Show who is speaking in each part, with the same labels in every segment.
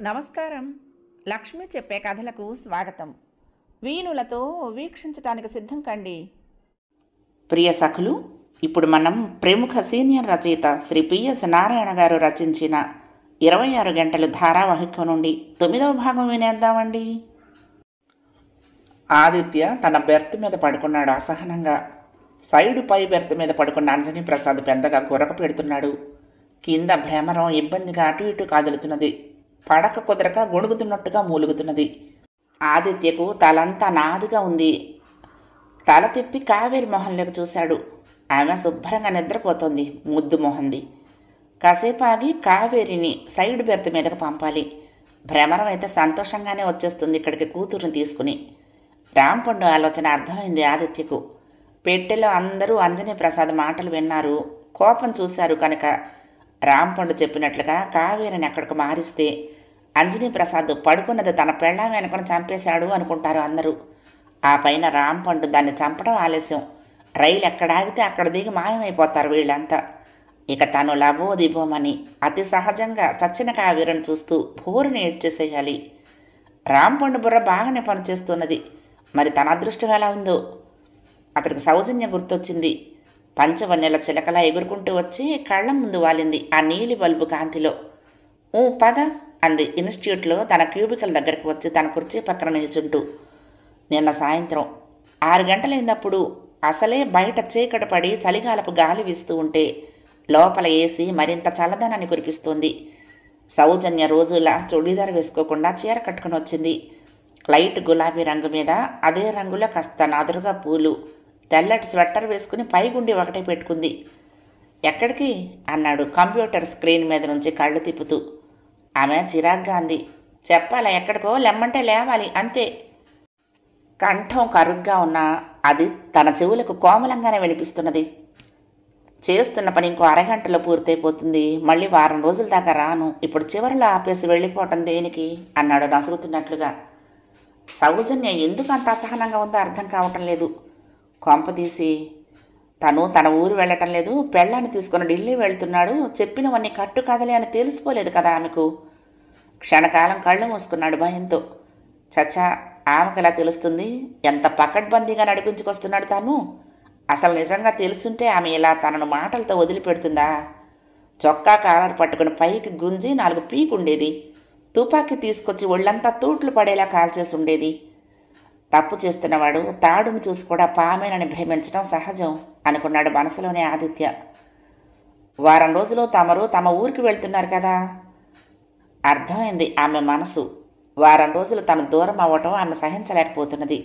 Speaker 1: నమస్కారం. లక్ష్మి చెప్పే కథలకు స్వాగతం. వీణులతో వీక్షించటానికి సిద్ధం కండి. ప్రియ సఖులు, ఇప్పుడు మనం ప్రముఖ సీనియర్ రచయిత శ్రీ పిఎస్ నారాయణ గారు రచించిన 26 గంటలు ధారావాహికం నుండి 9వ భాగం వినేద్దామండి. ఆదిత్య తన బెర్త్ మీద పడుకున్నాడు అసహనంగా. సైడు పై బెర్త్ మీద పడుకున్న అంజనీ ప్రసాద్ పెద్దగా గురక పెడుతున్నాడు. కింద భ్రమరం ఇబ్బందిగా అటు ఇటు కదులుతున్నది. పడక కుదరక గొణుగుతున్నట్టుగా మూలుగుతున్నది. ఆదిత్యకు తలంతా నాదుగా ఉంది. తల తిప్పి కావేరి మొహంలోకి చూశాడు. ఆమె శుభ్రంగా నిద్రపోతోంది. ముద్దు మొహంది. కాసేపు ఆగి కావేరిని సైడ్ బెర్త్ మీదకు పంపాలి. భ్రమరం అయితే సంతోషంగానే వచ్చేస్తుంది ఇక్కడికి కూతురుని తీసుకుని. రాంపండు ఆలోచన అర్థమైంది ఆదిత్యకు. పెట్టెలో అందరూ అంజనీ ప్రసాద్ మాటలు విన్నారు, కోపం చూశారు కనుక రాంపండు చెప్పినట్లుగా కావేరిని అక్కడికి మారిస్తే అంజనీ ప్రసాద్ పడుకున్నది తన పెళ్ళాం వెనుకొని చంపేశాడు అనుకుంటారు అందరూ. ఆ పైన రాంపండు దాన్ని చంపడం ఆలస్యం. రైలు ఎక్కడాగితే అక్కడ దిగి మాయమైపోతారు వీళ్ళంతా. ఇక తను లబోదిబోమని అతి సహజంగా చచ్చిన కావేరిని చూస్తూ భోరుని ఏడ్చేసేయాలి. రాంపండు బుర్ర బాగానే పనిచేస్తున్నది. మరి తన అదృష్టం ఎలా ఉందో. అతనికి సౌజన్య గుర్తొచ్చింది. పంచవన్నెల చిలకలా ఎగురుకుంటూ వచ్చి కళ్ళ ముందు వాలింది ఆ నీలి బల్బు కాంతిలో. ఊ పద అంది ఇన్స్టిట్యూట్లో తన క్యూబికల్ దగ్గరికి వచ్చి తన కుర్చీ పక్కన నిల్చుంటూ. నిన్న సాయంత్రం 6 గంటలైనప్పుడు అసలే బయట చీకటి పడి చలిగాలపు గాలి వీస్తూ ఉంటే లోపల ఏసీ మరింత చల్లదనాన్ని కురిపిస్తోంది. సౌజన్య రోజులా చుడీదార్ వేసుకోకుండా చీర కట్టుకుని వచ్చింది. లైట్ గులాబీ రంగు మీద అదే రంగులో కాస్త నాదురుగా పూలు, తెల్లటి స్వెట్టర్ వేసుకుని పైగుండి ఒకటే పెట్టుకుంది. ఎక్కడికి అన్నాడు కంప్యూటర్ స్క్రీన్ మీద నుంచి కళ్ళు తిప్పుతూ. ఆమె చిరాగ్గా అంది. చెప్పాలా, ఎక్కడికో లెమ్మంటే లేవాలి అంతే. కంఠం కరుగ్గా ఉన్నా అది తన చెవులకు కోమలంగానే వినిపిస్తున్నది. చేస్తున్న పని ఇంకో అరగంటలో పూర్తయిపోతుంది. మళ్ళీ వారం రోజుల దాకా రాను. ఇప్పుడు చివరిలో ఆపేసి వెళ్ళిపోవటం దేనికి అన్నాడు నసుగుతున్నట్లుగా. సౌజన్య ఎందుకు అంత అసహనంగా ఉందో అర్థం కావటం లేదు. కొంపదీసి తను తన ఊరు వెళ్ళటం లేదు, పెళ్ళాన్ని తీసుకుని ఢిల్లీ వెళ్తున్నాడు, చెప్పినవన్నీ కట్టు కదలే అని తెలిసిపోలేదు కదా ఆమెకు. క్షణకాలం కళ్ళు మూసుకున్నాడు భయంతో. చచ్చా, ఆమెకు ఎలా తెలుస్తుంది? ఎంత పకడ్బందీగా నడిపించుకొస్తున్నాడు తాను. అసలు నిజంగా తెలుసుంటే ఆమె ఇలా తనను మాటలతో వదిలిపెడుతుందా? చొక్కా కాలర్ పట్టుకుని పైకి గుంజి 4 పీకుండేది. తుపాకీ తీసుకొచ్చి ఒళ్ళంతా తూట్లు పడేలా కాల్చేసి ఉండేది. తప్పు చేస్తున్నవాడు తాడుని చూసి కూడా పామేనని భ్రమించడం సహజం అనుకున్నాడు మనసులోనే ఆదిత్య. వారం రోజులు తమరు తమ ఊరికి వెళ్తున్నారు కదా. అర్థమైంది ఆమె మనసు. వారం రోజులు తను దూరం అవ్వటం ఆమె సహించలేకపోతున్నది.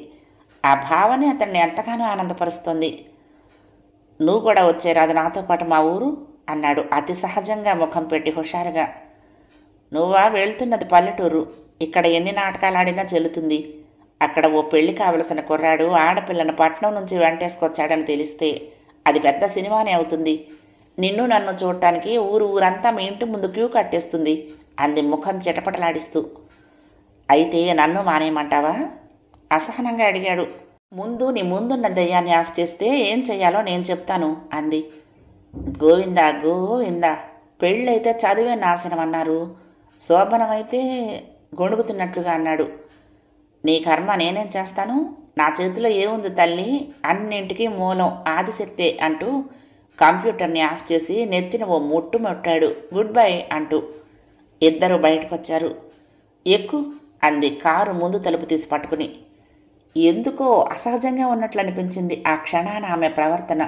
Speaker 1: ఆ భావనే అతన్ని ఎంతగానో ఆనందపరుస్తోంది. నువ్వు కూడా వచ్చేరాదు నాతో పాటు మా ఊరు అన్నాడు అతి సహజంగా ముఖం పెట్టి హుషారుగా. నువ్వా వెళ్తున్నది పల్లెటూరు. ఇక్కడ ఎన్ని నాటకాలు ఆడినా చెల్లుతుంది. అక్కడ ఓ పెళ్లి కావలసిన కుర్రాడు ఆడపిల్లను పట్నం నుంచి వెంటేసుకొచ్చాడని తెలిస్తే అది పెద్ద సినిమానే అవుతుంది. నిన్ను నన్ను చూడటానికి ఊరంతా మీ ఇంటి ముందు క్యూ కట్టేస్తుంది అంది ముఖం చిటపటలాడిస్తూ. అయితే నన్ను మానేయమంటావా అసహనంగా అడిగాడు. ముందు నీ ముందున్న దయ్యాన్ని ఆఫ్ చేస్తే ఏం చెయ్యాలో నేను చెప్తాను అంది. గోవిందా గోవిందా, పెళ్ళైతే చదివే నాశనం అన్నారు, శోభనమైతే గొణుగుతున్నట్లుగా అన్నాడు. నీ కర్మ నేనేం చేస్తాను? నా చేతిలో ఏముంది తల్లి, అన్నింటికీ మూలం ఆదిశక్తే అంటూ కంప్యూటర్ని ఆఫ్ చేసి నెత్తిన ఓ ముట్టు ముట్టాడు గుడ్ బై అంటూ. ఇద్దరు బయటకొచ్చారు. ఎక్కు అంది కారు ముందు తలుపు తీసి పట్టుకుని. ఎందుకో అసహజంగా ఉన్నట్లు అనిపించింది ఆ క్షణాన ఆమె ప్రవర్తన.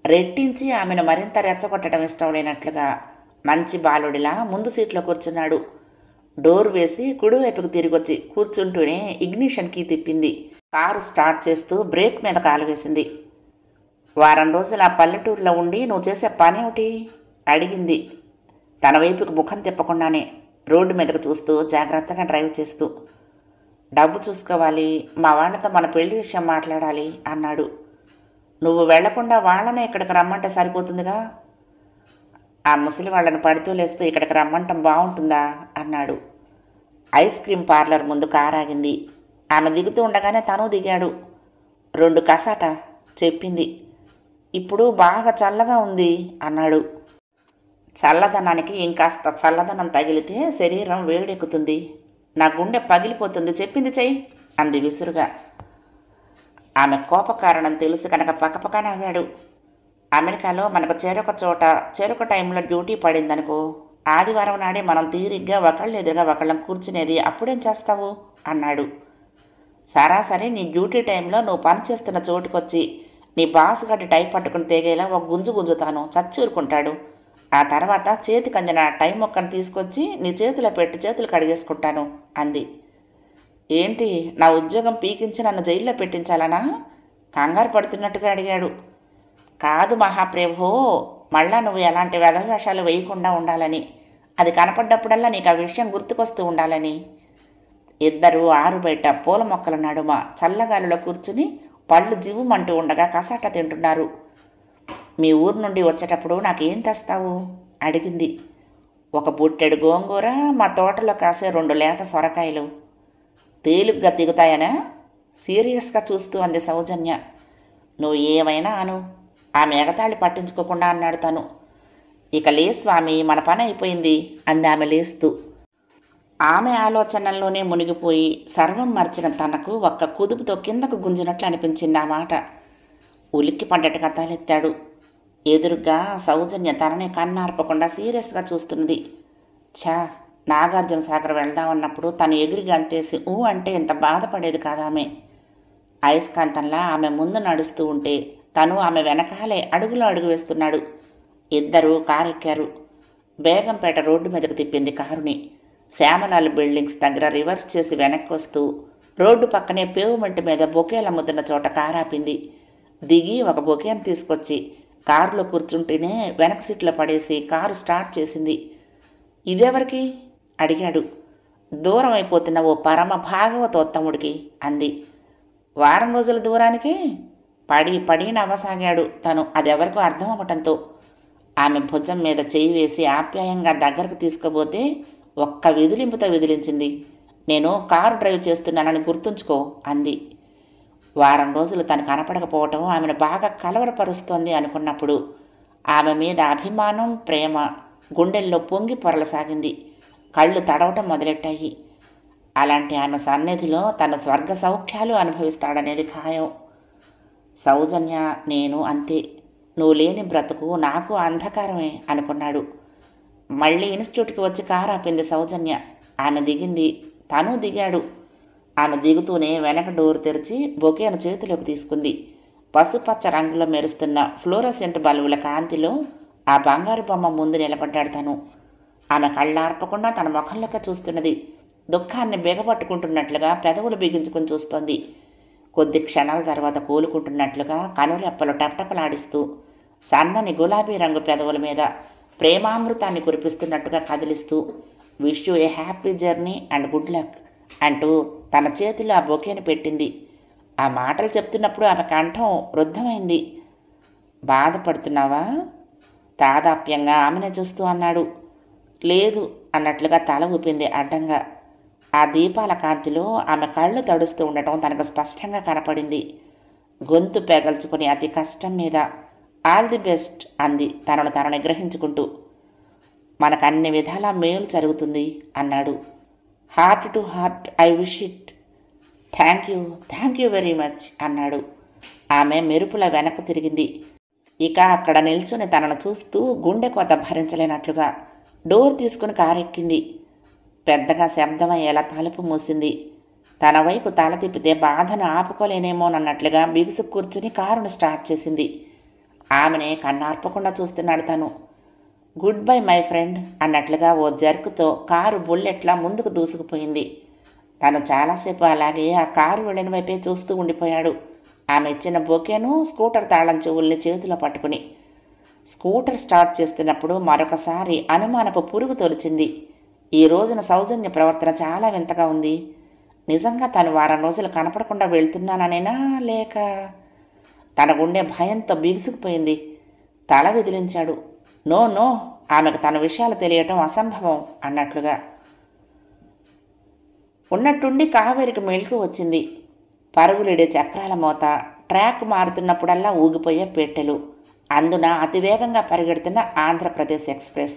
Speaker 1: రెట్టించి ఆమెను మరింత రెచ్చగొట్టడం ఇష్టం లేనట్లుగా మంచి బాలుడిలా ముందు సీట్లో కూర్చున్నాడు. డోర్ వేసి కుడివైపుకు తిరిగొచ్చి కూర్చుంటూనే ఇగ్నిషన్ కీ తిప్పింది. కారు స్టార్ట్ చేస్తూ బ్రేక్ మీద కాలు వేసింది. వారం రోజులు ఆ పల్లెటూరులో ఉండి నువ్వు చేసే పనేమిటి అడిగింది తన వైపుకు ముఖం తిప్పకుండానే, రోడ్డు మీదకు చూస్తూ జాగ్రత్తగా డ్రైవ్ చేస్తూ. డబ్బు చూసుకోవాలి, మా వాళ్ళతో మన పెళ్లి విషయం మాట్లాడాలి అన్నాడు. నువ్వు వెళ్లకుండా వాళ్ళనే ఇక్కడికి రమ్మంటే సరిపోతుందిగా. ఆ ముసలి వాళ్ళను పడుతూ లేస్తూ ఇక్కడికి రమ్మంటం బాగుంటుందా అన్నాడు. ఐస్ క్రీమ్ పార్లర్ ముందు కారాగింది. ఆమె దిగుతూ ఉండగానే తను దిగాడు. 2 కసాట చెప్పింది. ఇప్పుడు బాగా చల్లగా ఉంది అన్నాడు. చల్లదనానికి ఇంకాస్త చల్లదనం తగిలితే శరీరం వేడెక్కుతుంది. నా గుండె పగిలిపోతుంది. చెప్పింది చెయ్యి అంది విసురుగా. ఆమె కోప కారణం తెలుసు కనుక పక్కపక్క నవ్వాడు. అమెరికాలో మనకు చెరొక చోట చెరొక టైంలో డ్యూటీ పడిందనుకో, ఆదివారం నాడే మనం తీరిగ్గా ఒకళ్ళు ఎదురుగా ఒకళ్ళం కూర్చునేది. అప్పుడేం చేస్తావు అన్నాడు. సరాసరి నీ డ్యూటీ టైంలో నువ్వు పనిచేస్తున్న చోటుకొచ్చి నీ బాస్ గడ్డి టై పట్టుకుని తెగేలా ఒక గుంజు గుంజుతాను. చచ్చూరుకుంటాడు. ఆ తర్వాత చేతికి అందిన టై మొక్కను తీసుకొచ్చి నీ చేతిలో పెట్టి చేతులు కడిగేసుకుంటాను అంది. ఏంటి, నా ఉద్యోగం పీకించి నన్ను జైల్లో పెట్టించాలనా? కంగారు పడుతున్నట్టుగా అడిగాడు. కాదు మహాప్రభో, మళ్ళా నువ్వు ఎలాంటి వెధవేషాలు వేయకుండా ఉండాలని, అది కనపడ్డప్పుడల్లా నీకు ఆ విషయం గుర్తుకొస్తూ ఉండాలని. ఇద్దరు ఆరు బయట పూల మొక్కల నడుమ చల్లగాలిలో కూర్చుని పళ్ళు జివ్వుమంటూ ఉండగా కసాట తింటున్నారు. మీ ఊరు నుండి వచ్చేటప్పుడు నాకేం తెస్తావు అడిగింది. ఒక బుట్టెడు గోంగూర, మా తోటలో కాసే 2 లేత సొరకాయలు. తేలిగ్గా దిగుతాయనా? సీరియస్గా చూస్తూ అంది సౌజన్య. నువ్వు ఏమైనా అను, ఆమె ఎగతాళి పట్టించుకోకుండా అన్నాడు తను. ఇక లే స్వామి, మన పని అయిపోయింది అంది ఆమె లేస్తూ. ఆమె ఆలోచనల్లోనే మునిగిపోయి సర్వం మర్చిన తనకు ఒక్క కుదుపుతో కిందకు గుంజినట్లు అనిపించింది ఆ మాట. ఉలిక్కి పడ్డట్టుగా తలెత్తాడు. ఎదురుగా సౌజన్య తననే కన్నార్పకుండా సీరియస్గా చూస్తున్నది. ఛా, నాగార్జున సాగర్ వెళ్దామన్నప్పుడు తను ఎగిరిగా అంతేసి ఊ అంటే ఇంత బాధపడేది కాదామె. అయస్కాంతంలా ఆమె ముందు నడుస్తూ ఉంటే తను ఆమె వెనకాలే అడుగులో అడుగు వేస్తున్నాడు. ఇద్దరూ కారెక్కారు. బేగంపేట రోడ్డు మీదకు తిప్పింది కారుని. శ్యామలాల్ బిల్డింగ్స్ దగ్గర రివర్స్ చేసి వెనక్కి వస్తూ రోడ్డు పక్కనే పేవ్మెంట్ మీద బొకేలు అమ్ముతున్న చోట కారాపింది. దిగి ఒక బొకేను తీసుకొచ్చి కారులో కూర్చుంటేనే వెనక సీట్లో పడేసి కారు స్టార్ట్ చేసింది. ఇదెవరికి అడిగాడు. దూరం అయిపోతున్న ఓ పరమ భాగవతోత్తముడికి అంది. వారం రోజుల దూరానికి పడి నవ్వసాగాడు తను, అదెవరికో అర్థం అవ్వటంతో. ఆమె భుజం మీద చేయి వేసి ఆప్యాయంగా దగ్గరకు తీసుకుపోతే ఒక్క విదిలింపుతో విదిలించింది. నేను కారు డ్రైవ్ చేస్తున్నానని గుర్తుంచుకో అంది. వారం రోజులు తను కనపడకపోవటం ఆమెను బాగా కలవరపరుస్తోంది అనుకున్నప్పుడు ఆమె మీద అభిమానం, ప్రేమ గుండెల్లో పొంగి పొరలసాగింది. కళ్ళు తడవటం మొదలెట్టాయి. అలాంటి ఆమె సన్నిధిలో తన స్వర్గ సౌఖ్యాలు అనుభవిస్తాడనేది ఖాయం. సౌజన్య, నేను అంతే. నువ్వు లేని బ్రతుకు నాకు అంధకారమే అనుకున్నాడు. మళ్ళీ ఇన్స్టిట్యూట్కి వచ్చి కారు ఆపింది సౌజన్య. ఆమె దిగింది. తను దిగాడు. ఆమె దిగుతూనే వెనక డోర్ తెరిచి బొకేను చేతిలోకి తీసుకుంది. పసుపచ్చ రంగులో మెరుస్తున్న ఫ్లోరోసెంట్ బల్బుల కాంతిలో ఆ బంగారు బొమ్మ ముందు నిలబడ్డాడు తను. ఆమె కళ్ళార్పకుండా తన ముఖంలోకి చూస్తున్నది. దుఃఖాన్ని బిగపట్టుకుంటున్నట్లుగా పెదవులు బిగించుకుని చూస్తోంది. కొద్ది క్షణాల తర్వాత కోలుకుంటున్నట్లుగా కనురెప్పలు టపటపలాడిస్తూ సన్నని గులాబీ రంగు పెదవుల మీద ప్రేమామృతాన్ని కురిపిస్తున్నట్టుగా కదిలిస్తూ wish you a happy journey and good luck అంటూ తన చేతిలో ఆ బొకేను పెట్టింది. ఆ మాటలు చెప్తున్నప్పుడు ఆమె కంఠం రుద్ధమైంది. బాధపడుతున్నావా? తాదాప్యంగా ఆమెనే చూస్తూ అన్నాడు. లేదు అన్నట్లుగా తల ఊపింది అడ్డంగా. ఆ దీపాల కాంతిలో ఆమె కళ్ళు తడుస్తూ ఉండటం తనకు స్పష్టంగా కనపడింది. గొంతు పెగల్చుకుని అతి కష్టం మీద ఆల్ ది బెస్ట్ అంది తనను తను నిగ్రహించుకుంటూ. మనకు అన్ని విధాలా మేలు జరుగుతుంది అన్నాడు. Heart to heart I wish it. Thank you very much అన్నాడు. ఆమె మెరుపుల వెనక్కు తిరిగింది. ఇక అక్కడ నిల్చుని తనను చూస్తూ గుండె కోత భరించలేనట్లుగా డోర్ తీసుకుని కారెక్కింది. పెద్దగా శబ్దమయ్యేలా తలుపు మూసింది. తన వైపు తల తిప్పితే బాధను ఆపుకోలేనేమోనన్నట్లుగా బిగుసు కూర్చుని కారును స్టార్ట్ చేసింది. ఆమెనే కన్నార్పకుండా చూస్తున్నాడు తను. గుడ్ బై మై ఫ్రెండ్ అన్నట్లుగా ఓ జర్కుతో కారు బుల్లెట్లా ముందుకు దూసుకుపోయింది. తను చాలాసేపు అలాగే ఆ కారు వెళ్ళిన వైపే చూస్తూ ఉండిపోయాడు. ఆమె ఇచ్చిన బొకేను, స్కూటర్ తాళం చెవుల్ని చేతిలో పట్టుకుని. స్కూటర్ స్టార్ట్ చేస్తున్నప్పుడు మరొకసారి అనుమానపు పురుగు తొలిచింది. ఈ రోజున సౌజన్య ప్రవర్తన చాలా వింతగా ఉంది. నిజంగా తను వారం రోజులు కనపడకుండా వెళ్తున్నాననేనా, లేక? తన గుండె భయంతో బిగుసుకుపోయింది. తల విదిలించాడు. నో, ఆమెకు తన విషయాలు తెలియటం అసంభవం అన్నట్లుగా. ఉన్నట్టుండి కావేరికి మెలకు వచ్చింది. పరుగులిడే చక్రాల మోత, ట్రాక్ మారుతున్నప్పుడల్లా ఊగిపోయే పెట్టెలు, అందున అతివేగంగా పరిగెడుతున్న ఆంధ్రప్రదేశ్ ఎక్స్ప్రెస్.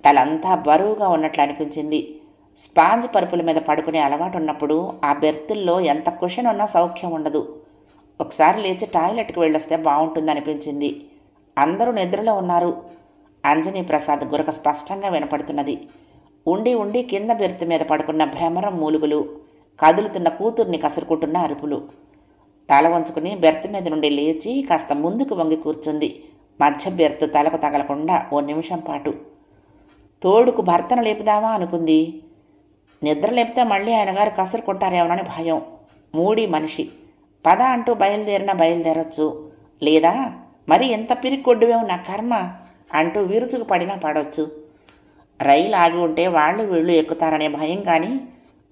Speaker 1: తలంతా బరువుగా ఉన్నట్లు అనిపించింది. స్పాంజ్ పరుపుల మీద పడుకునే అలవాటు ఉన్నప్పుడు ఆ బెర్తుల్లో ఎంత కుషన్ ఉన్నా సౌఖ్యం ఉండదు. ఒకసారి లేచి టాయిలెట్కి వెళ్ళొస్తే బాగుంటుందనిపించింది. అందరూ నిద్రలో ఉన్నారు. అంజనీ ప్రసాద్ గురక స్పష్టంగా వినపడుతున్నది. ఉండి ఉండి కింద బెర్తు మీద పడుకున్న భ్రమరం మూలుగులు, కదులుతున్న కూతుర్ని కసురుకుంటున్న అరుపులు. తల వంచుకుని బెర్త్ మీద నుండి లేచి కాస్త ముందుకు వంగి కూర్చుంది. మధ్య బెర్త్ తలకు తగలకుండా ఓ నిమిషం పాటు. తోడుకు భర్తను లేపుదామా అనుకుంది. నిద్ర లేపితే మళ్ళీ ఆయన గారు కసురుకుంటారేమోనని భయం. మూడీ మనిషి. పద అంటూ బయలుదేరొచ్చు, లేదా మరి ఎంత పిరికొడ్డువేమో నా కర్మ అంటూ విరుచుకు పడినా పడవచ్చు. రైలు ఆగి ఉంటే వాళ్ళు వీళ్ళు ఎక్కుతారనే భయం కానీ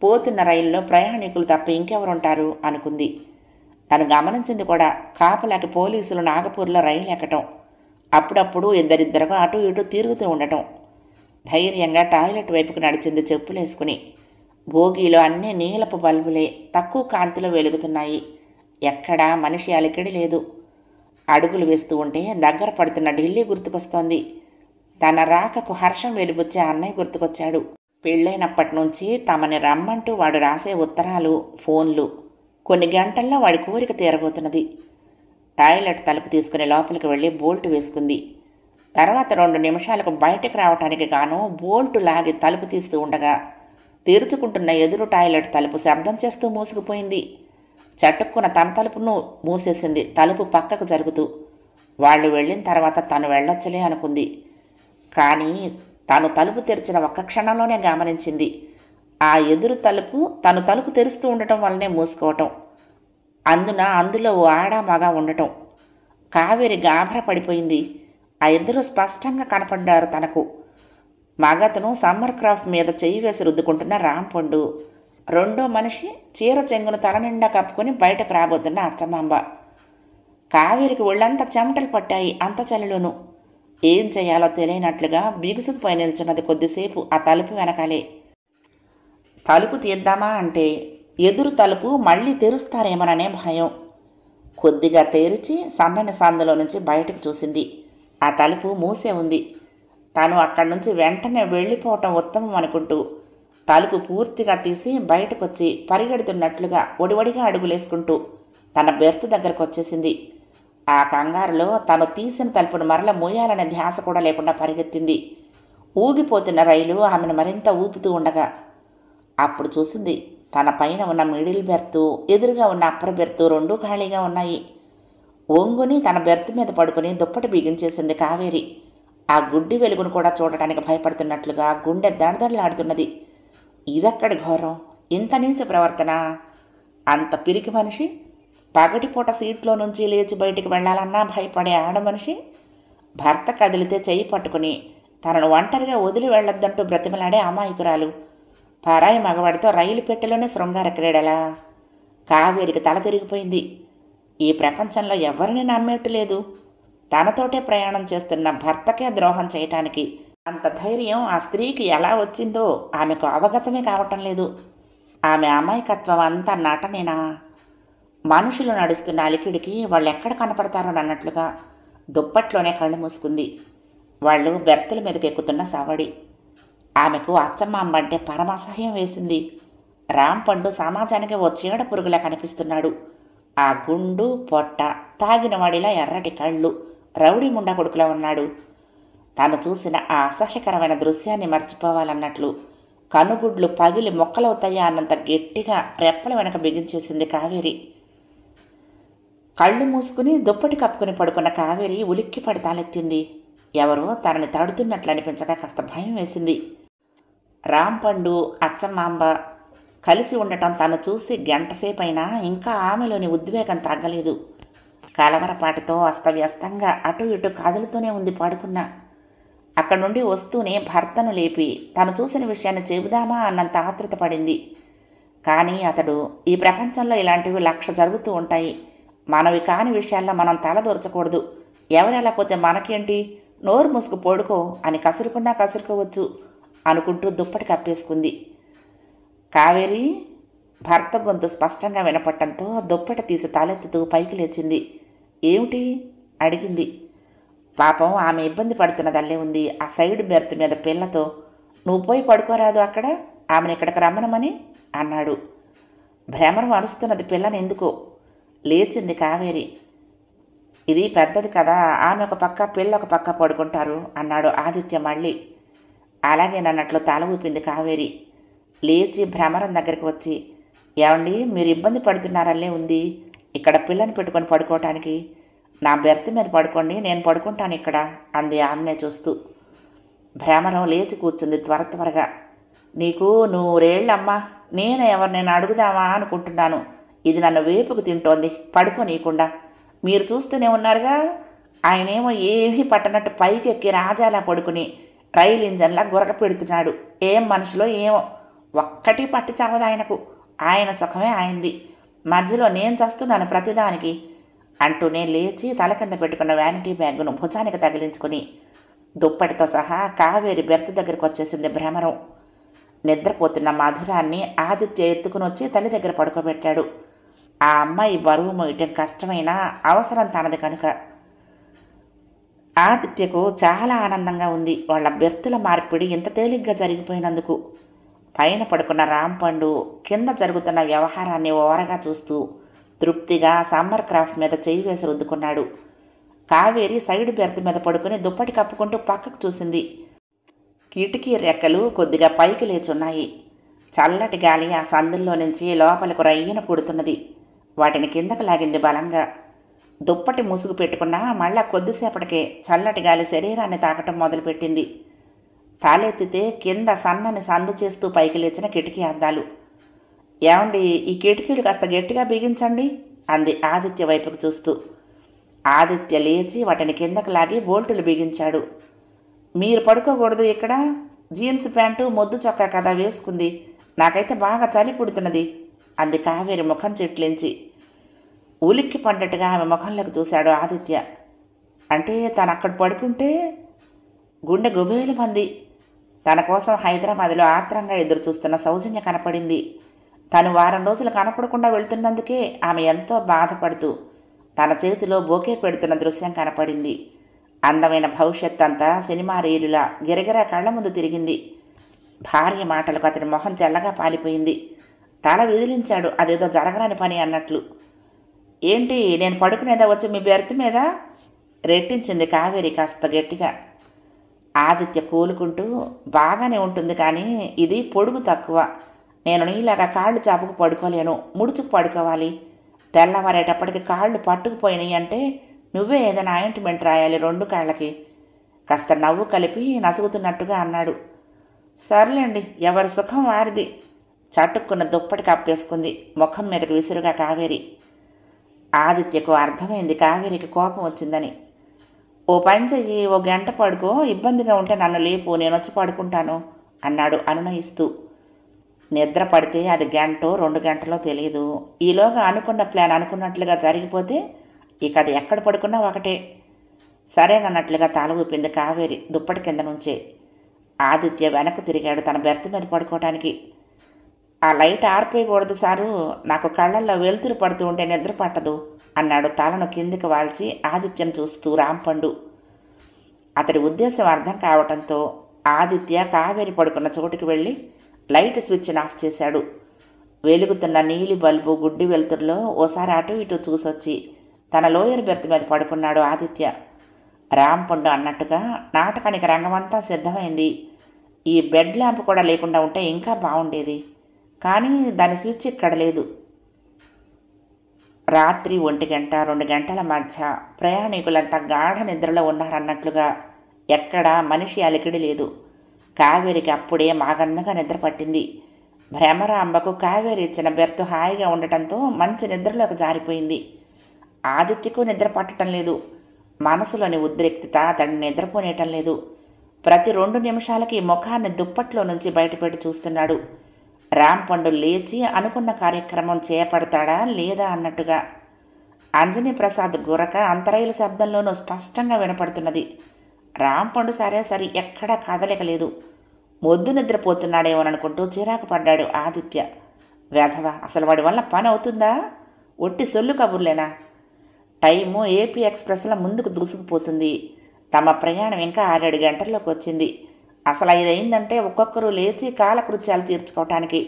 Speaker 1: పోతున్న రైల్లో ప్రయాణికులు తప్ప ఇంకెవరుంటారు అనుకుంది. తను గమనించింది కూడా కాపలాకి పోలీసులు నాగపూర్లో రైలు ఎక్కటం, అప్పుడప్పుడు ఇద్దరిద్దరుగా అటు ఇటు తిరుగుతూ ఉండటం. ధైర్యంగా టాయిలెట్ వైపుకు నడిచింది చెప్పులేసుకుని. భోగిలో అన్నీ నీలపు బల్బులే తక్కువ కాంతిలో వెలుగుతున్నాయి. ఎక్కడా మనిషి అలికిడి లేదు. అడుగులు వేస్తూ ఉంటే దగ్గర పడుతున్న ఢిల్లీ గుర్తుకొస్తోంది. తన రాకకు హర్షం వెలుబుచ్చే అన్నయ్య గుర్తుకొచ్చాడు. పెళ్ళైనప్పటి నుంచి తమని రమ్మంటూ వాడు రాసే ఉత్తరాలు, ఫోన్లు. కొన్ని గంటల్లో వాడి కోరిక తీరబోతున్నది. టాయిలెట్ తలుపు తీసుకుని లోపలికి వెళ్ళి బోల్టు వేసుకుంది. తర్వాత 2 నిమిషాలకు బయటకు రావటానికి గాను బోల్టు లాగి తలుపు తీస్తూ ఉండగా తెరుచుకుంటున్న ఎదురు టాయిలెట్ తలుపు శబ్దం చేస్తూ మూసుకుపోయింది. చటుక్కున తన తలుపును మూసేసింది తలుపు పక్కకు జరుగుతూ. వాళ్ళు వెళ్ళిన తర్వాత తను వెళ్ళొచ్చలే అనుకుంది. కానీ తను తలుపు తెరిచిన ఒక్క క్షణంలోనే గమనించింది ఆ ఎదురు తలుపు తను తలుపు తెరుస్తూ ఉండటం వల్లనే మూసుకోవటం. అందులో ఓ ఆడ మగ ఉండటం. కావేరి గాభర పడిపోయింది. ఆ ఇద్దరు స్పష్టంగా కనపడ్డారు తనకు. మగతను సమ్మర్ క్రాఫ్ట్ మీద చెయ్యి వేసి రుద్దుకుంటున్న రాంపండు. రెండో మనిషి చీర చెంగును తల నిండా కప్పుకొని బయటకు రాబోతున్న అచ్చమాంబ. కావేరికి ఒళ్ళంతా చెమటలు పట్టాయి. అంత చలిలోను ఏం చేయాలో తెలియనట్లుగా బిగుసుకుపోయి నిల్చున్నది కొద్దిసేపు ఆ తలుపు వెనకాలే. తలుపు తీద్దామా అంటే ఎదురు తలుపు మళ్ళీ తెరుస్తారేమోననే భయం. కొద్దిగా తెరిచి సన్నని సందులో నుంచి బయటకు చూసింది. ఆ తలుపు మూసే ఉంది. తాను అక్కడి నుంచి వెంటనే వెళ్ళిపోవటం ఉత్తమం అనుకుంటూ తలుపు పూర్తిగా తీసి బయటకొచ్చి పరిగెడుతున్నట్లుగా ఒడివడిగా అడుగులేసుకుంటూ తన బెర్త్ దగ్గరకు వచ్చేసింది. ఆ కంగారులో తను తీసిన తలుపును మరల మూయాలనే ధ్యాస కూడా లేకుండా పరిగెత్తింది. ఊగిపోతున్న రైలు ఆమెను మరింత ఊపుతూ ఉండగా అప్పుడు చూసింది తన పైన ఉన్న మిడిల్ బెర్తు, ఎదురుగా ఉన్న అప్పర్ బెర్తు 2 ఖాళీగా ఉన్నాయి. ఒంగుని తన బెర్త్ మీద పడుకుని దుప్పటి బిగించేసింది కావేరి. ఆ గుడ్డి వెలుగును కూడా చూడటానికి భయపడుతున్నట్లుగా గుండె దడదడలాడుతున్నది. ఇదెక్కడి ఘోరం! ఇంత నీచ ప్రవర్తన! అంత పిరికి మనిషి, పగటిపూట సీట్లో నుంచి లేచి బయటికి వెళ్లాలన్నా భయపడే ఆడమనిషి, భర్త కదిలితే చెయ్యి పట్టుకుని తనను ఒంటరిగా వదిలి వెళ్లొద్దంటూ బ్రతిమలాడే అమాయకురాలు, పరాయి మగవాడితో రైలు పెట్టెలోనే శృంగార క్రీడలా! కావేరికి తల తిరిగిపోయింది. ఈ ప్రపంచంలో ఎవరిని నమ్మేట్టు లేదు. తనతోటే ప్రయాణం చేస్తున్న భర్తకే ద్రోహం చేయటానికి అంత ధైర్యం ఆ స్త్రీకి ఎలా వచ్చిందో ఆమెకు అవగతమే కావటం లేదు. ఆమె అమాయకత్వం అంతా నటనేనా? మనుషులు నడుస్తున్న అలికిడికి వాళ్ళు ఎక్కడ కనపడతారోనన్నట్లుగా దుప్పట్లోనే కళ్ళు మూసుకుంది. వాళ్ళు బెర్తుల మీదకి ఎక్కుతున్న సవడి. ఆమెకు అచ్చమ్మ అంటే పరమాసహ్యం వేసింది. రాంపండు సమాజానికి ఓ చీడ పురుగులా కనిపిస్తున్నాడు. ఆ గుండు, పొట్ట, తాగినవాడిలా ఎర్రటి కళ్ళు, రౌడీ ముండా కొడుకులా ఉన్నాడు. తాను చూసిన ఆ అసహ్యకరమైన దృశ్యాన్ని మర్చిపోవాలన్నట్లు కనుగుడ్లు పగిలి మొక్కలవుతాయా అన్నంత గట్టిగా రెప్పల వెనక బిగించేసింది కావేరి. కళ్ళు మూసుకుని దుప్పటి కప్పుకుని పడుకున్న కావేరి ఉలిక్కిపడి తాలెత్తింది. ఎవరో తనని తడుతున్నట్లు అనిపించగా కాస్త భయం వేసింది. రాంపండు, అచ్చమాంబ కలిసి ఉండటం తను చూసి గంటసేపైనా ఇంకా ఆమెలోని ఉద్వేగం తగ్గలేదు. కలవరపాటితో అస్తవ్యస్తంగా అటు ఇటు కదులుతూనే ఉంది పడుకున్న. అక్కడి నుండి వస్తూనే భర్తను లేపి తను చూసిన విషయాన్ని చెబుదామా అన్నంత ఆతృత పడింది. కానీ అతడు, ఈ ప్రపంచంలో ఇలాంటివి 1,00,000 జరుగుతూ ఉంటాయి, మనవి కాని విషయాల్లో మనం తలదూర్చకూడదు, ఎవరెలా పోతే మనకేంటి, నోరు మూసుకు పడుకో అని కసురుకున్నా కసురుకోవచ్చు అనుకుంటూ దుప్పటి కప్పేసుకుంది. కావేరి! భర్త గొంతు స్పష్టంగా వినపడటంతో దుప్పటి తీసి తలెత్తుతూ పైకి లేచింది. ఏమిటి అడిగింది. పాపం ఆమె ఇబ్బంది పడుతున్నదల్లే ఉంది. ఆ సైడ్ బెర్త్ మీద పిల్లతో. నువ్వు పోయి పడుకోరాదు అక్కడ, ఆమెను ఇక్కడికి రమ్మనమని అన్నాడు. భ్రమరం అరుస్తున్నది పిల్లని ఎందుకో. లేచింది కావేరి. ఇది పెద్దది కదా, ఆమె ఒక పక్క పిల్ల ఒక పక్క పడుకుంటారు అన్నాడు ఆదిత్య మళ్ళీ. అలాగేనన్నట్లు తల ఊపింది కావేరి. లేచి భ్రమరం దగ్గరికి వచ్చి, ఏమండి మీరు ఇబ్బంది పడుతున్నారల్లే ఉంది, ఇక్కడ పిల్లని పెట్టుకొని పడుకోవటానికి నా బెర్త్ మీద పడుకోండి, నేను పడుకుంటాను ఇక్కడ అంది ఆమెనే చూస్తూ. భ్రమరం లేచి కూర్చుంది త్వరగా. నీకు నూరేళ్ళమ్మా, నేను ఎవరినైనా అడుగుదామా అనుకుంటున్నాను. ఇది నన్ను వేపుకు తింటోంది పడుకోనీయకుండా. మీరు చూస్తూనే ఉన్నారుగా. ఆయనేమో ఏమీ పట్టనట్టు పైకి ఎక్కి రాజాలా పడుకుని రైలు ఇంజన్లా గురక పెడుతున్నాడు. ఏం మనుషులో ఏమో, ఒక్కటి పట్టి చావదు ఆయనకు. ఆయన సుఖమే ఆయంది, మధ్యలో నేను చస్తున్నాను ప్రతిదానికి అంటూనే లేచి తల కింద పెట్టుకున్న వ్యానిటీ బ్యాగును భుజానికి తగిలించుకుని దుప్పటితో సహా కావేరి బెర్త్ దగ్గరికి వచ్చేసింది భ్రమరం. నిద్రపోతున్న మధురాన్ని ఆదిత్య ఎత్తుకుని వచ్చి తల్లి దగ్గర పడుకోబెట్టాడు. ఆ అమ్మాయి బరువు మోయటం కష్టమైన అవసరం తనది కనుక ఆదిత్యకు చాలా ఆనందంగా ఉంది. వాళ్ళ బెర్తుల మార్పిడి ఇంత తేలిగ్గా జరిగిపోయినందుకు. పైన పడుకున్న రాంపండు కింద జరుగుతున్న వ్యవహారాన్ని ఓరగా చూస్తూ తృప్తిగా సమ్మర్ క్రాఫ్ట్ మీద చేయి వేసి రుద్దుకున్నాడు. కావేరి సైడ్ బెర్త్ మీద పడుకుని దుప్పటి కప్పుకుంటూ పక్కకు చూసింది. కిటికీ రెక్కలు కొద్దిగా పైకి లేచున్నాయి. చల్లటి గాలి ఆ సందుల్లో నుంచి లోపలకు రయ్యన కూడుతున్నది. వాటిని కిందకు లాగింది బలంగా. దుప్పటి ముసుగు పెట్టుకున్నా మళ్ళా కొద్దిసేపటికే చల్లటి గాలి శరీరాన్ని తాకటం మొదలుపెట్టింది. తాలెత్తితే కింద సన్నని సందు చేస్తూ పైకి లేచిన కిటికీ అద్దాలు. ఏమండి ఈ కిటికీలు కాస్త గట్టిగా బిగించండి అంది ఆదిత్య వైపుకు చూస్తూ. ఆదిత్య లేచి వాటిని కిందకు లాగి బోల్టులు బిగించాడు. మీరు పడుకోకూడదు ఇక్కడ, జీన్స్ ప్యాంటు మొద్దు చొక్కా కదా వేసుకుంది, నాకైతే బాగా చలి పుడుతున్నది అంది కావేరి ముఖం చిట్లించి. ఉలిక్కి పడ్డట్టుగా ఆమె ముఖంలోకి చూశాడు ఆదిత్య. అంటే తను అక్కడ పడుకుంటే గుండె గుబేలు మంది. తన కోసం హైదరాబాద్లో ఆత్రంగా ఎదురు చూస్తున్న సౌజన్య కనపడింది. తను వారం రోజులు కనపడకుండా వెళ్తున్నందుకే ఆమె ఎంతో బాధపడుతూ తన చేతిలో బొకే పెడుతున్న దృశ్యం కనపడింది. అందమైన భవిష్యత్ అంతా సినిమా రీలులా గిరగిరా కళ్ల ముందు తిరిగింది. భార్య మాటలకు అతని మొహం తెల్లగా పాలిపోయింది. తల విదిలించాడు అదేదో జరగరాని పని అన్నట్లు. ఏంటి నేను పడుకునేదా వచ్చి మీ బెర్త్ మీద రెట్టించింది కావేరి కాస్త గట్టిగా. ఆదిత్య కూలుకుంటూ, బాగానే ఉంటుంది కానీ ఇది పొడుగు తక్కువ, నేను నీలాగా కాళ్ళు చాపుకు పడుకోలేను, ముడుచుకు పడుకోవాలి. తెల్లవారేటప్పటికి కాళ్ళు పట్టుకుపోయినాయి అంటే నువ్వే ఏదైనా ఆయింట్మెంట్ రాయాలి 2 కాళ్ళకి కాస్త నవ్వు కలిపి నసుగుతున్నట్టుగా అన్నాడు. సర్లేండి ఎవరి సుఖం వారిది. చటుక్కున్న దుప్పటి కప్పేసుకుంది ముఖం మీదకి విసురుగా కావేరి. ఆదిత్యకు అర్థమైంది కావేరికి కోపం వచ్చిందని. ఓ పని చెయ్యి, ఓ గంట పడుకో, ఇబ్బందిగా ఉంటే నన్ను లేపు, నేను వచ్చి పడుకుంటాను అన్నాడు అనునయిస్తూ. నిద్ర పడితే అది 1-2 గంటలో తెలియదు. ఈలోగా అనుకున్న ప్లాన్ అనుకున్నట్లుగా జరిగిపోతే ఇక అది ఎక్కడ పడుకున్నా ఒకటే. సరేనన్నట్లుగా తల ఊపింది కావేరి దుప్పటి కింద నుంచే. ఆదిత్య వెనక్కు తిరిగాడు తన బెర్త్ మీద పడుకోవటానికి. ఆ లైట్ ఆర్పేయకూడదు సారు, నాకు కళ్ళల్లో వెలుతురు పడుతూ ఉంటే నిద్ర పట్టదు అన్నాడు తలను కిందికి వాల్చి ఆదిత్యను చూస్తూ రాంపండు. అతడి ఉద్దేశం అర్థం కావటంతో ఆదిత్య కావేరి పడుకున్న చోటుకి వెళ్ళి లైట్ స్విచ్ని ఆఫ్ చేశాడు. వెలుగుతున్న నీలి బల్బు గుడ్డి వెలుతురులో ఓసారి అటు ఇటు చూసొచ్చి తన లోయర్ బెర్త్ మీద పడుకున్నాడు ఆదిత్య. రాంపండు అన్నట్టుగా నాటకానికి రంగమంతా సిద్ధమైంది. ఈ బెడ్ ల్యాంప్ కూడా లేకుండా ఉంటే ఇంకా బాగుండేది, కానీ దాని స్విచ్ ఇక్కడ లేదు. రాత్రి 1-2 గంటల మధ్య ప్రయాణికులంతా గాఢ నిద్రలో ఉన్నారన్నట్లుగా ఎక్కడా మనిషి అలికిడి లేదు. కావేరికి అప్పుడే మాగన్నగా నిద్ర పట్టింది. భ్రమరాంబకు కావేరి ఇచ్చిన బెర్త్ హాయిగా ఉండటంతో మంచి నిద్రలోకి జారిపోయింది. ఆదిత్యకు నిద్ర పట్టడం లేదు. మనసులోని ఉద్రిక్తత అతడిని నిద్రపోనేయటం లేదు. ప్రతి 2 నిమిషాలకి ముఖాన్ని దుప్పట్లో నుంచి బయటపెట్టి చూస్తున్నాడు. రాంపండు లేచి అనుకున్న కార్యక్రమం చేపడతాడా లేదా అన్నట్టుగా. అంజనీ ప్రసాద్ గురక అంతరాయుల శబ్దంలోనూ స్పష్టంగా వినపడుతున్నది. రాంపండు సరే ఎక్కడా కదలికలేదు. మొద్దు నిద్రపోతున్నాడేమోననుకుంటూ చిరాకు పడ్డాడు ఆదిత్య. వేధవ, అసలు వాడి వల్ల పని అవుతుందా? ఒట్టి సొల్లు కబుర్లేనా? టైము ఏపీ ఎక్స్ప్రెస్ల ముందుకు దూసుకుపోతుంది. తమ ప్రయాణం ఇంకా 6-7 గంటల్లోకి వచ్చింది. అసలు 5 అయిందంటే ఒక్కొక్కరు లేచి కాలకృత్యాలు తీర్చుకోవటానికి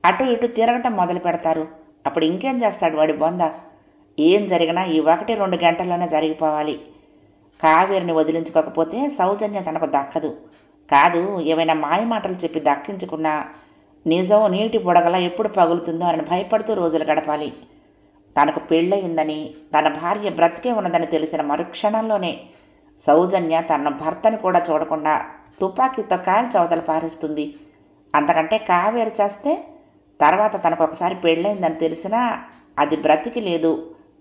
Speaker 1: అటు ఇటు తిరగటం మొదలు పెడతారు. అప్పుడు ఇంకేం చేస్తాడు వాడి బొంద? ఏం జరిగినా ఈ 1-2 గంటల్లోనే జరిగిపోవాలి. కావేరిని వదిలించుకోకపోతే సౌజన్య తనకు దక్కదు. కాదు, ఏమైనా మాయమాటలు చెప్పి దక్కించుకున్నా నిజం నీటి బుడగలా ఎప్పుడు పగులుతుందో అని భయపడుతూ రోజులు గడపాలి. తనకు పెళ్ళయిందని, తన భార్య బ్రతికే ఉన్నదని తెలిసిన మరుక్షణంలోనే సౌజన్య తన భర్తని కూడా చూడకుండా తుపాకీతో కాల్చి అవతల పారేస్తుంది. అంతకంటే కావేరి చేస్తే తర్వాత తనకు ఒకసారి పెళ్ళయిందని తెలిసినా అది బ్రతికి లేదు,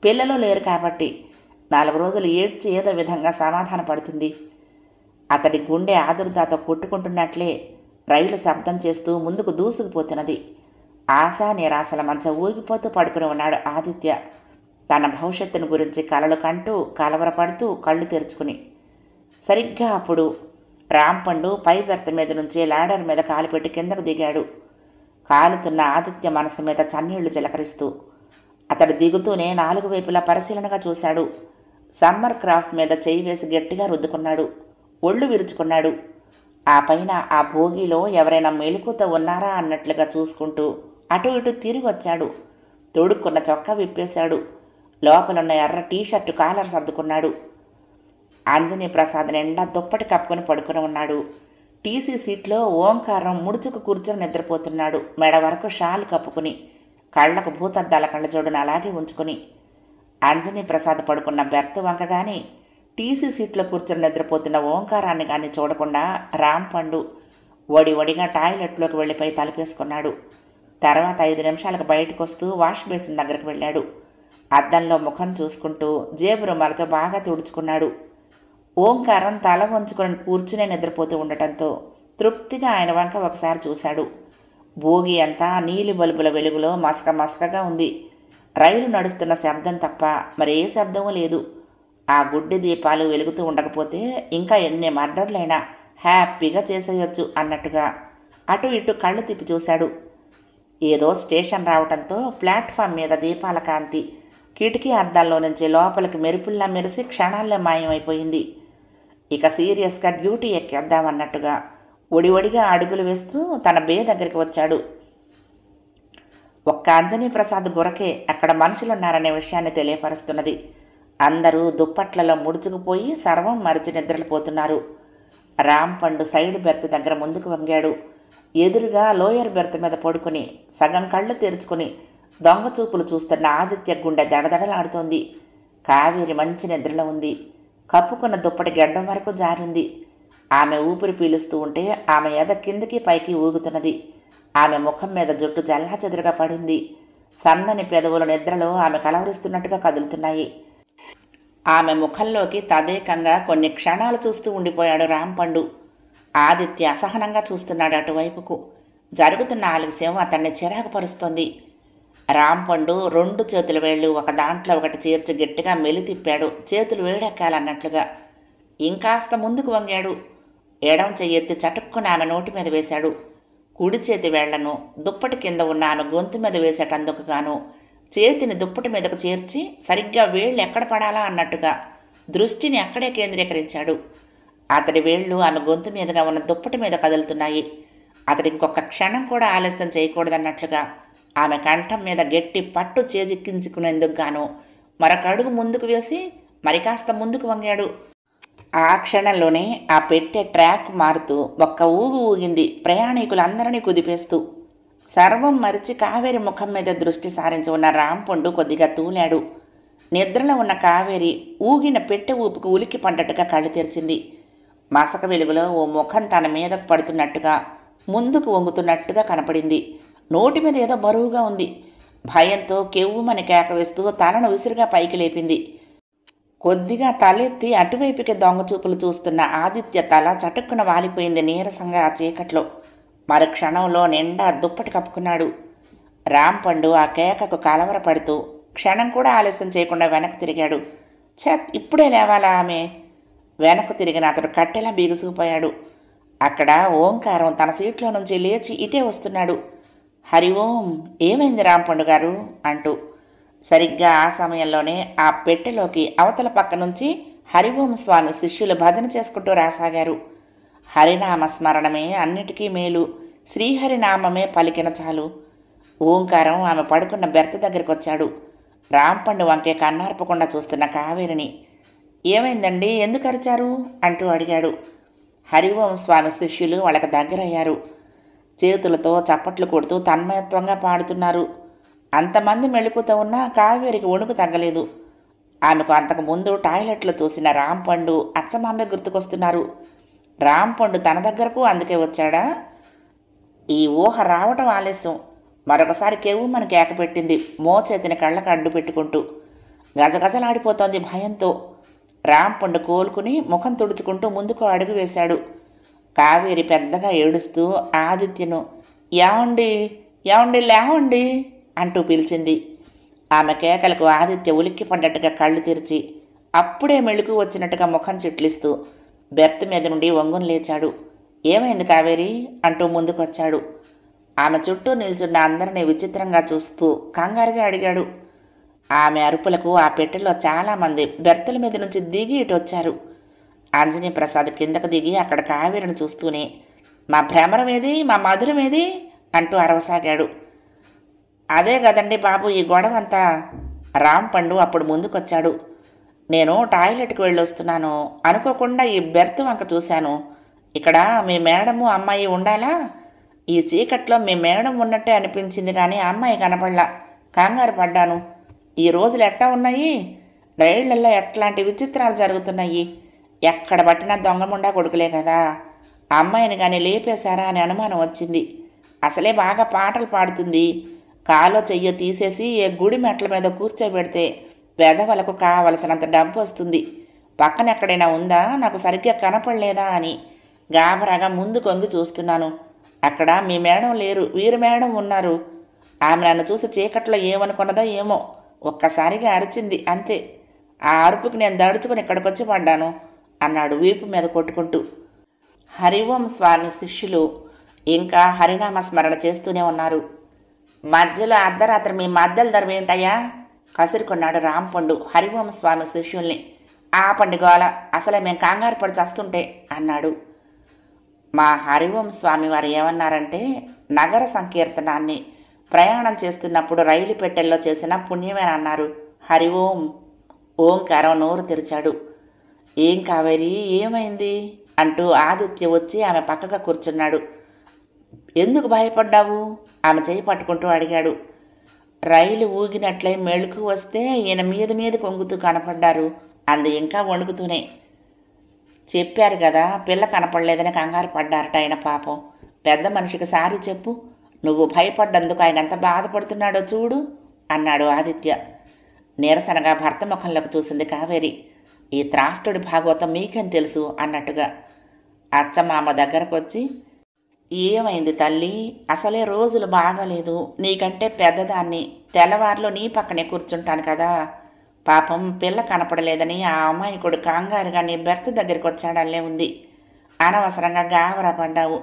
Speaker 1: పిల్లలు లేరు కాబట్టి 4 రోజులు ఏడ్చి ఏదో విధంగా సమాధాన పడుతుంది. అతడి గుండె ఆదుర్దాతో కొట్టుకుంటున్నట్లే రైలు శబ్దం చేస్తూ ముందుకు దూసుకుపోతున్నది. ఆశా నిరాశల మధ్య ఊగిపోతూ పడుకుని ఉన్నాడు ఆదిత్య. తన భవిష్యత్తును గురించి కలలు కంటూ కలవరపడుతూ కళ్ళు తెరుచుకుని. సరిగ్గా అప్పుడు రాంపండు పై బెర్త్ మీద నుంచి లాడర్ మీద కాలు పెట్టి కిందకు దిగాడు. కాలుతున్న ఆదిత్య మనసు మీద చన్నీళ్లు చిలకరిస్తూ. అతడు దిగుతూనే 4 వైపులా పరిశీలనగా చూశాడు. సమ్మర్ క్రాఫ్ట్ మీద చేయి వేసి గట్టిగా రుద్దుకున్నాడు. ఒళ్ళు విరుచుకున్నాడు. ఆ పైన ఆ భోగిలో ఎవరైనా మెలకుతో ఉన్నారా అన్నట్లుగా చూసుకుంటూ అటు ఇటు తిరిగి వచ్చాడు. తొడుక్కున్న చొక్కా విప్పేశాడు. లోపలున్న ఎర్ర టీషర్టు కాలర్ సర్దుకున్నాడు. ఆంజనీ ప్రసాద్ నిండా దుప్పటి కప్పుకొని పడుకుని ఉన్నాడు. టీసీ సీట్లో ఓంకారం ముడుచుకు కూర్చొని నిద్రపోతున్నాడు. మెడ వరకు షాల్ కప్పుకుని, కళ్లకు భూతద్దాల కళ్ళజోడును అలాగే ఉంచుకుని. ఆంజనీ ప్రసాద్ పడుకున్న బెర్త్ వంక కానీ, టీసీ సీట్లో కూర్చొని నిద్రపోతున్న ఓంకారాన్ని కానీ చూడకుండా రాంపండు వడివడిగా టాయిలెట్లోకి వెళ్ళిపోయి తలుపేసుకున్నాడు. తర్వాత 5 నిమిషాలకు బయటకు వస్తూ వాష్ బేసిన్ దగ్గరికి వెళ్ళాడు. అద్దంలో ముఖం చూసుకుంటూ జేబు రుమాలతో బాగా తుడుచుకున్నాడు. ఓంకారం తల వంచుకొని కూర్చునే నిద్రపోతూ ఉండటంతో తృప్తిగా ఆయన వంక ఒకసారి చూశాడు. భోగి అంతా నీలి బల్బుల వెలుగులో మసక మసకగా ఉంది. రైలు నడుస్తున్న శబ్దం తప్ప మరే శబ్దమూ లేదు. ఆ గుడ్డి దీపాలు వెలుగుతూ ఉండకపోతే ఇంకా ఎన్ని మర్డర్లైనా హ్యాపీగా చేసేయొచ్చు అన్నట్టుగా అటు ఇటు కళ్ళు తిప్పి చూశాడు. ఏదో స్టేషన్ రావడంతో ప్లాట్ఫామ్ మీద దీపాల కాంతి కిటికీ అద్దాల్లో నుంచి లోపలికి మెరుపుల్లా మెరిసి క్షణాల్లో మాయమైపోయింది. ఇక సీరియస్గా డ్యూటీ ఎక్కేద్దామన్నట్టుగా ఒడివడిగా అడుగులు వేస్తూ తన బే దగ్గరికి వచ్చాడు. ఒక్క అంజనీ ప్రసాద్ గురకే అక్కడ మనుషులున్నారనే విషయాన్ని తెలియపరుస్తున్నది. అందరూ దుప్పట్లలో ముడుచుకుపోయి సర్వం మరిచి నిద్రపోతున్నారు. రాంపండు సైడ్ బెర్త్ దగ్గర ముందుకు వంగాడు. ఎదురుగా లోయర్ బెర్త్ మీద పడుకుని సగం కళ్ళు తెరుచుకుని దొంగ చూపులు చూస్తున్న ఆదిత్య గుండె దడదడలాడుతోంది. కావేరి మంచి నిద్రలో ఉంది. కప్పుకున్న దుప్పటి గెడ్డం వరకు జారుంది. ఆమె ఊపిరి పీలుస్తూ ఉంటే ఆమె ఎద కిందికి పైకి ఊగుతున్నది. ఆమె ముఖం మీద జుట్టు జల్లా చెదురుగా పడింది. సన్నని పెదవుల నిద్రలో ఆమె కలవరిస్తున్నట్టుగా కదులుతున్నాయి. ఆమె ముఖంలోకి తదేకంగా కొన్ని క్షణాలు చూస్తూ ఉండిపోయాడు రాంపండు. ఆదిత్య అసహనంగా చూస్తున్నాడు అటువైపుకు. జరుగుతున్న ఆలస్యం అతన్ని చిరాకు పరుస్తోంది. రాంపండు 2 చేతుల వేళ్ళు ఒక దాంట్లో ఒకటి చేర్చి గట్టిగా మెలి తిప్పాడు. చేతులు వేడెక్కాలన్నట్లుగా. ఇంకాస్త ముందుకు వంగాడు. ఎడం చెయ్యెత్తి చటుక్కుని ఆమె నోటి మీద వేశాడు. కుడి చేతి వేళ్లను దుప్పటి కింద ఉన్న ఆమె గొంతు మీద వేసేటందుకు గాను చేతిని దుప్పటి మీదకు చేర్చి సరిగ్గా వేళ్ళు ఎక్కడ పడాలా అన్నట్టుగా దృష్టిని అక్కడే కేంద్రీకరించాడు. అతడి వేళ్ళు ఆమె గొంతు మీదుగా ఉన్న దుప్పటి మీద కదులుతున్నాయి. అతడు ఇంకొక క్షణం కూడా ఆలస్యం చేయకూడదన్నట్లుగా ఆమె కంఠం మీద గట్టి పట్టు చేజిక్కించుకునేందుకు గాను మరొక అడుగు ముందుకు వేసి మరి కాస్త ముందుకు వంగాడు. ఆ క్షణంలోనే ఆ పెట్టే ట్రాక్ మారుతూ ఒక్క ఊగు ఊగింది, ప్రయాణికులందరినీ కుదిపేస్తూ. సర్వం మరిచి కావేరి ముఖం మీద దృష్టి సారించి ఉన్న రాంపండు కొద్దిగా తూలాడు. నిద్రలో ఉన్న కావేరి ఊగిన పెట్టె ఊపుకు ఉలికి పడ్డట్టుగా కళ్ళు తెరిచింది. మసక వెలుగులో ఓ ముఖం తన మీదకు పడుతున్నట్టుగా ముందుకు వంగుతున్నట్టుగా కనపడింది. నోటి మీద ఏదో బరువుగా ఉంది. భయంతో కెవ్వుమని కేక వేస్తూ తలను విసురుగా పైకి లేపింది. కొద్దిగా తలెత్తి అటువైపుకి దొంగచూపులు చూస్తున్న ఆదిత్య తల చటుక్కున వాలిపోయింది నీరసంగా ఆ చీకట్లో. మరు క్షణంలో నిండా దుప్పటి కప్పుకున్నాడు. రాంపండు ఆ కేకకు కలవరపడుతూ క్షణం కూడా ఆలస్యం చేయకుండా వెనక్కి తిరిగాడు. ఇప్పుడే లేవాలా ఆమె? వెనక్కు తిరిగిన అతడు కట్టెలా బిగుసుకుపోయాడు. అక్కడ ఓంకారం తన సీట్లో నుంచి లేచి ఇటే వస్తున్నాడు. హరి ఓం, ఏమైంది రాంపండు గారు అంటూ. సరిగ్గా ఆ సమయంలోనే ఆ పెట్టెలోకి అవతల పక్క నుంచి హరిఓం స్వామి శిష్యులు భజన చేసుకుంటూ రాసాగారు. హరినామ స్మరణమే అన్నిటికీ మేలు, శ్రీహరినామమే పలికిన చాలు. ఓంకారం ఆమె పడుకున్న బెర్త్ దగ్గరికి వచ్చాడు. రాంపండు వంకే కన్నార్పకుండా చూస్తున్న కావేరిని ఏమైందండి, ఎందుకు అరిచారు అంటూ అడిగాడు. హరిఓం స్వామి శిష్యులు వాళ్ళకి దగ్గరయ్యారు. చేతులతో చప్పట్లు కొడుతూ తన్మయత్వంగా పాడుతున్నారు. అంతమంది మెళుకుతూ ఉన్నా కావేరికి వణుకు తగ్గలేదు. ఆమెకు అంతకుముందు టాయిలెట్లో చూసిన రాంపండు అచ్చమామే గుర్తుకొస్తున్నారు. రాంపండు తన దగ్గరకు అందుకే వచ్చాడా? ఈ ఊహ రావటం ఆలస్యం. మరొకసారి కెవ్వుమని కేకపెట్టింది మోచేతిని కళ్ళకు అడ్డు పెట్టుకుంటూ. గజగజలాడిపోతోంది భయంతో. రాంపండు కోలుకుని ముఖం తుడుచుకుంటూ ముందుకు అడుగు వేశాడు. కావేరి పెద్దగా ఏడుస్తూ ఆదిత్యను ఏవండి ఏవండి లేవండి అంటూ పిలిచింది. ఆమె కేకలకు ఆదిత్య ఉలిక్కి పడ్డట్టుగా కళ్ళు తెరిచి అప్పుడే మెళుకు వచ్చినట్టుగా ముఖం చిట్లిస్తూ బెర్త్ మీద నుండి వంగుని లేచాడు. ఏమైంది కావేరి అంటూ ముందుకొచ్చాడు. ఆమె చుట్టూ నిల్చున్న అందరినీ విచిత్రంగా చూస్తూ కంగారుగా అడిగాడు. ఆమె అరుపులకు ఆ పెట్టెలో చాలామంది బెర్తుల మీద నుంచి దిగి ఇటు వచ్చారు. అంజనీ ప్రసాద్ కిందకు దిగి అక్కడ కావేరిని చూస్తూనే మా భ్రమరమేది, మా మధురమేది అంటూ అరవసాగాడు. అదే కదండి బాబు ఈ గొడవంతా. రాంపండు అప్పుడు ముందుకొచ్చాడు. నేను టాయిలెట్కి వెళ్ళొస్తున్నాను, అనుకోకుండా ఈ బెర్త్ వంక చూశాను. ఇక్కడ మీ మేడము అమ్మాయి ఉండాలా? ఈ చీకట్లో మీ మేడం ఉన్నట్టే అనిపించింది కానీ అమ్మాయి కనపడలా. కంగారు పడ్డాను. ఈ రోజులు ఎట్టా ఉన్నాయి? రైళ్లలో ఎట్లాంటి విచిత్రాలు జరుగుతున్నాయి. ఎక్కడ పట్టినా దొంగముండా కొడుకులే కదా. అమ్మాయిని కానీ లేపేశారా అని అనుమానం వచ్చింది. అసలే బాగా పాటలు పాడుతుంది. కాలో చెయ్యో తీసేసి ఏ గుడి మెట్ల మీద కూర్చోబెడితే వెధవలకు కావలసినంత డబ్బు వస్తుంది. పక్కన ఎక్కడైనా ఉందా, నాకు సరిగ్గా కనపడలేదా అని గాబరాగా ముందు కొంగి చూస్తున్నాను. అక్కడ మీ మేడం లేరు, వీరు మేడం ఉన్నారు. ఆమె నన్ను చూసి చీకట్లో ఏమనుకున్నదో ఏమో ఒక్కసారిగా అరిచింది అంతే. ఆ అరుపుకి నేను దడుచుకుని ఇక్కడికొచ్చి పడ్డాను అన్నాడు వీపు మీద కొట్టుకుంటూ. హరిఓం స్వామి శిష్యులు ఇంకా హరినామ స్మరణ చేస్తూనే ఉన్నారు. మధ్యలో అర్ధరాత్రి మీ మధ్యలో ధరవేంటయ్యా కసురుకున్నాడు రాంపండు హరిఓం స్వామి శిష్యుల్ని. ఆపండి గోల, అసలే మేము కంగారు పడి చేస్తుంటే అన్నాడు. మా హరిఓం స్వామి వారు ఏమన్నారంటే నగర సంకీర్తనాన్ని ప్రయాణం చేస్తున్నప్పుడు రైలు పెట్టెల్లో చేసిన పుణ్యమేనన్నారు. హరిఓం. ఓంకారం నోరు తెరిచాడు. ఏం కావేరి, ఏమైంది అంటూ ఆదిత్య వచ్చి ఆమె పక్కగా కూర్చున్నాడు. ఎందుకు భయపడ్డావు ఆమె చేయి పట్టుకుంటూ అడిగాడు. రైలు ఊగినట్లయి మెళుకు వస్తే ఈయన మీద కొంగుతూ కనపడ్డారు అంది ఇంకా వణుకుతూనే. చెప్పారు కదా పిల్ల కనపడలేదని కంగారు పడ్డారట ఆయన. పాపం పెద్ద మనిషికి సారీ చెప్పు. నువ్వు భయపడ్డందుకు ఆయన ఎంత బాధపడుతున్నాడో చూడు అన్నాడు ఆదిత్య. నీరసనగా భర్త ముఖంలోకి చూసింది కావేరి. ఈ త్రాష్టుడి భాగవతం మీకేం తెలుసు అన్నట్టుగా. అచ్చమామ దగ్గరకు వచ్చి ఏమైంది తల్లి, అసలే రోజులు బాగాలేదు. నీకంటే పెద్దదాన్ని, తెల్లవారులో నీ పక్కనే కూర్చుంటాను కదా. పాపం పిల్ల కనపడలేదని ఆ అమాయకుడు కంగారుగా నీ బెర్త్ దగ్గరికి వచ్చాడల్లే ఉంది. అనవసరంగా గావరా పడ్డావు.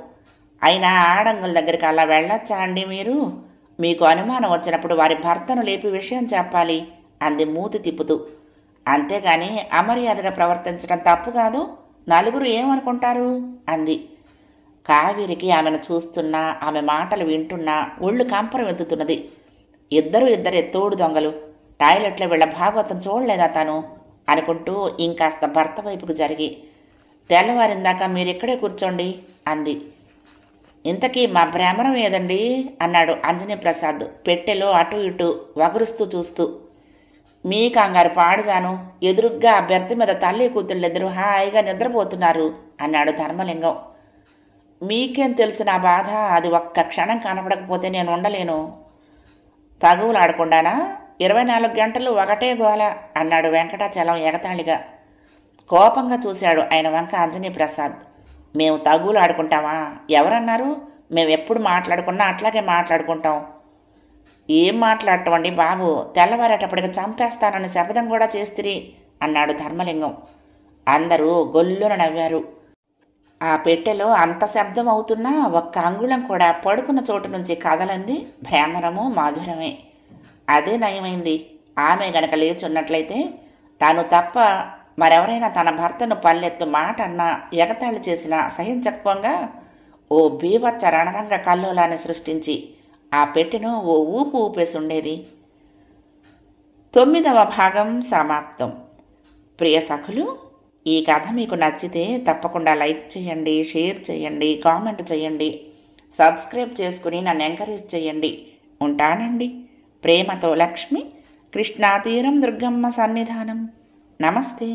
Speaker 1: అయినా ఆడంగుల దగ్గరికి అలా వెళ్ళొచ్చా అండి మీరు? మీకు అనుమానం వచ్చినప్పుడు వారి భర్తను లేపి విషయం చెప్పాలి అంది మూతి తిప్పుతూ. అంతేగాని అమర్యాదగా ప్రవర్తించడం తప్పు కాదు, నలుగురు ఏమనుకుంటారు అంది. కావేరికి ఆమెను చూస్తున్నా ఆమె మాటలు వింటున్నా ఒళ్ళు కంపరం ఎత్తుతున్నది. ఇద్దరే తోడు దొంగలు. టాయిలెట్లో వీళ్ళ భాగవతం చూడలేదా తను అనుకుంటూ ఇంకాస్త భర్త వైపుకు జరిగి తెల్లవారిందాక మీరిక్కడే కూర్చోండి అంది. ఇంతకీ మా భ్రమరం ఏదండి అన్నాడు అంజనీ ప్రసాద్ పెట్టెలో అటు ఇటు వగరుస్తూ చూస్తూ. మీ కంగారు పాడుగాను, ఎదురుగ్గా ఆ బెర్త్ మీద తల్లి కూతుళ్ళిద్దరూ హాయిగా నిద్రపోతున్నారు అన్నాడు ధర్మలింగం. మీకేం తెలుసు నా బాధ? అది ఒక్క క్షణం కనపడకపోతే నేను ఉండలేను. తగువులాడకుండానా? 24 గంటలు ఒకటే గోల అన్నాడు వెంకటాచలం ఎగతాళిగా. కోపంగా చూశాడు ఆయన వంక అంజనీ ప్రసాద్. మేము తగువులు ఆడుకుంటామా? ఎవరన్నారు? మేము ఎప్పుడు మాట్లాడుకున్నా అట్లాగే మాట్లాడుకుంటాం. ఏం మాట్లాడటండి బాబు, తెల్లవారేటప్పటికి చంపేస్తానని శపథం కూడా చేస్తిరి అన్నాడు ధర్మలింగం. అందరూ గొల్లున నవ్వారు. ఆ పెట్టెలో అంత శబ్దం అవుతున్నా ఒక్క అంగుళం కూడా పడుకున్న చోటు నుంచి కదలంది భ్రమరము మాధురమే. అదే నయమైంది. ఆమె గనక లేచున్నట్లయితే తాను తప్ప మరెవరైనా తన భర్తను పల్లెత్తు మాట అన్నా ఎగతాళి చేసినా సహించకపోగా ఓ బీభత్స రణరంగ కల్లోలాన్ని సృష్టించి ఆ పెట్టెను ఓ ఊపు ఊపేసి ఉండేది. 9వ భాగం సమాప్తం. ప్రియ సఖులు, ఈ కథ మీకు నచ్చితే తప్పకుండా లైక్ చేయండి, షేర్ చేయండి, కామెంట్ చేయండి, సబ్స్క్రైబ్ చేసుకుని నన్ను ఎంకరేజ్ చేయండి. ఉంటానండి. ప్రేమతో లక్ష్మి, కృష్ణా తీరం దుర్గమ్మ సన్నిధానం. నమస్తే.